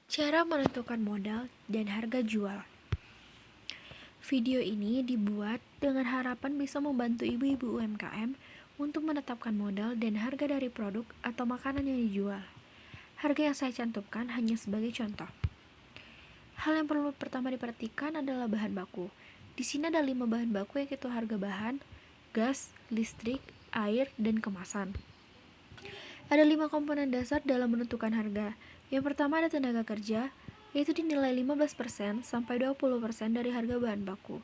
Cara menentukan modal dan harga jual. Video ini dibuat dengan harapan bisa membantu ibu-ibu UMKM untuk menetapkan modal dan harga dari produk atau makanan yang dijual. Harga yang saya cantumkan hanya sebagai contoh. Hal yang perlu pertama diperhatikan adalah bahan baku. Di sini ada 5 bahan baku, yaitu harga bahan, gas, listrik, air, dan kemasan. Ada 5 komponen dasar dalam menentukan harga. Yang pertama ada tenaga kerja, yaitu dinilai 15% sampai 20% dari harga bahan baku.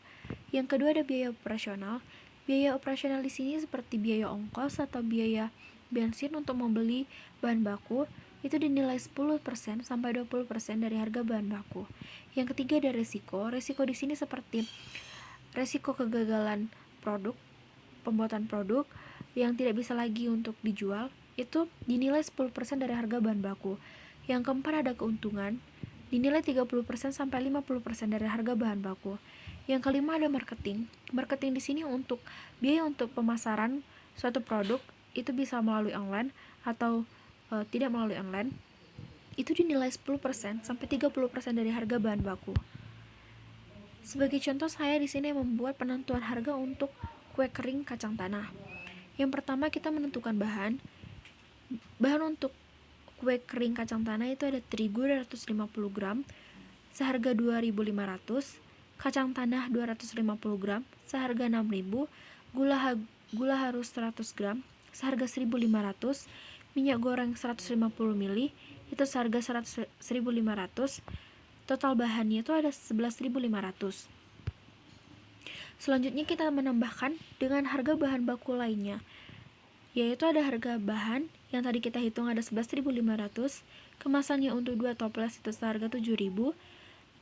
Yang kedua ada biaya operasional. Biaya operasional di sini seperti biaya ongkos atau biaya bensin untuk membeli bahan baku, itu dinilai 10% sampai 20% dari harga bahan baku. Yang ketiga ada resiko. Resiko di sini seperti resiko kegagalan produk, pembuatan produk yang tidak bisa lagi untuk dijual, itu dinilai 10% dari harga bahan baku. Yang keempat ada keuntungan, dinilai 30% sampai 50% dari harga bahan baku. Yang kelima ada marketing. Marketing di sini untuk biaya untuk pemasaran suatu produk, itu bisa melalui online atau tidak melalui online. Itu dinilai 10% sampai 30% dari harga bahan baku. Sebagai contoh, saya di sini membuat penentuan harga untuk kue kering kacang tanah. Yang pertama kita menentukan bahan. Bahan untuk kue kering kacang tanah itu ada terigu 250 gram seharga 2.500, kacang tanah 250 gram seharga 6.000, gula harus 100 gram seharga 1.500, minyak goreng 150 ml itu seharga 1.500. Total bahannya itu ada 11.500. Selanjutnya kita menambahkan dengan harga bahan baku lainnya, yaitu ada harga bahan yang tadi kita hitung ada 11.500, kemasannya untuk 2 toples itu seharga 7.000,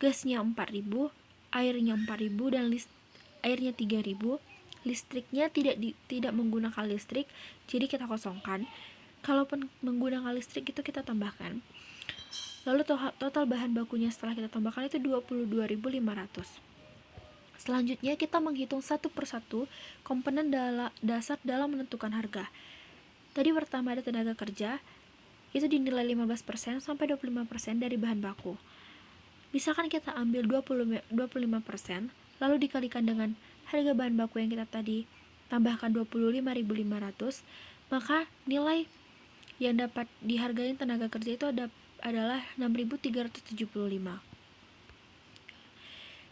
gasnya 4.000, airnya 4.000 dan airnya 3.000. Listriknya tidak menggunakan listrik, jadi kita kosongkan. Kalaupun menggunakan listrik itu kita tambahkan. Lalu total bahan bakunya setelah kita tambahkan itu 22.500. Selanjutnya kita menghitung satu persatu komponen dasar dalam menentukan harga. Tadi pertama ada tenaga kerja, itu dinilai 15% sampai 25% dari bahan baku. Misalkan kita ambil 25%, lalu dikalikan dengan harga bahan baku yang kita tadi tambahkan 25.500, maka nilai yang dapat dihargai tenaga kerja itu adalah 6.375.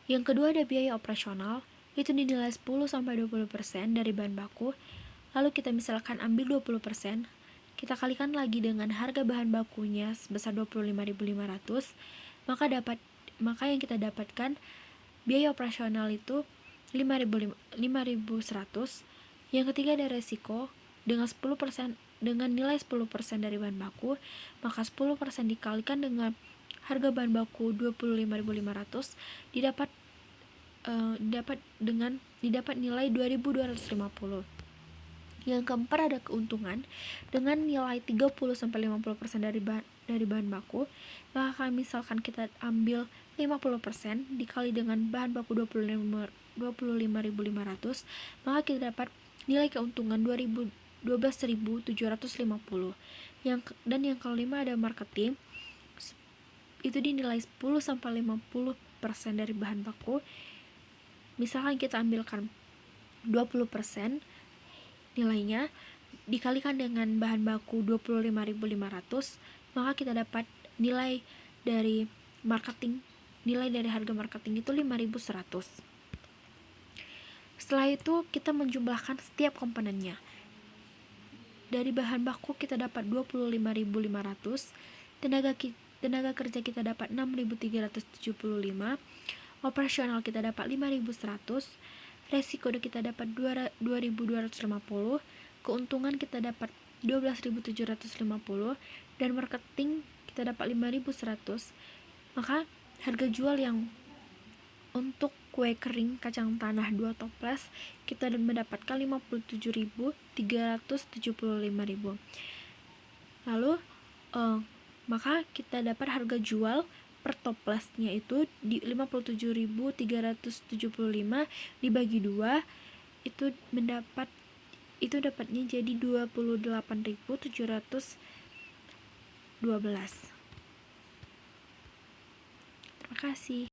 Yang kedua ada biaya operasional, itu dinilai 10-20% dari bahan baku. Lalu kita misalkan ambil 20%, kita kalikan lagi dengan harga bahan bakunya sebesar 25.500, maka yang kita dapatkan biaya operasional itu 5.100. Yang ketiga ada resiko, dengan nilai 10% dari bahan baku, maka 10% dikalikan dengan harga bahan baku 25.500 didapat nilai 2.250. Yang keempat ada keuntungan, dengan nilai 30-50% dari bahan baku, maka misalkan kita ambil 50% dikali dengan bahan baku 25.500, maka kita dapat nilai keuntungan 12.750. Dan yang kelima ada marketing, itu dinilai 10-50% dari bahan baku. Misalkan kita ambilkan 20% nilainya dikalikan dengan bahan baku 25.500, maka kita dapat nilai dari harga marketing itu 5.100. Setelah itu kita menjumlahkan setiap komponennya. Dari bahan baku kita dapat 25.500, tenaga kerja kita dapat 6.375, operasional kita dapat 5.100, resiko kita dapat 2.250, keuntungan kita dapat 12.750, dan marketing kita dapat 5.100. Maka harga jual yang untuk kue kering kacang tanah 2 toples kita mendapatkan 57.375.000. Lalu maka kita dapat harga jual per toplesnya itu di 57.375 dibagi 2, itu dapatnya jadi 28.712. kasih.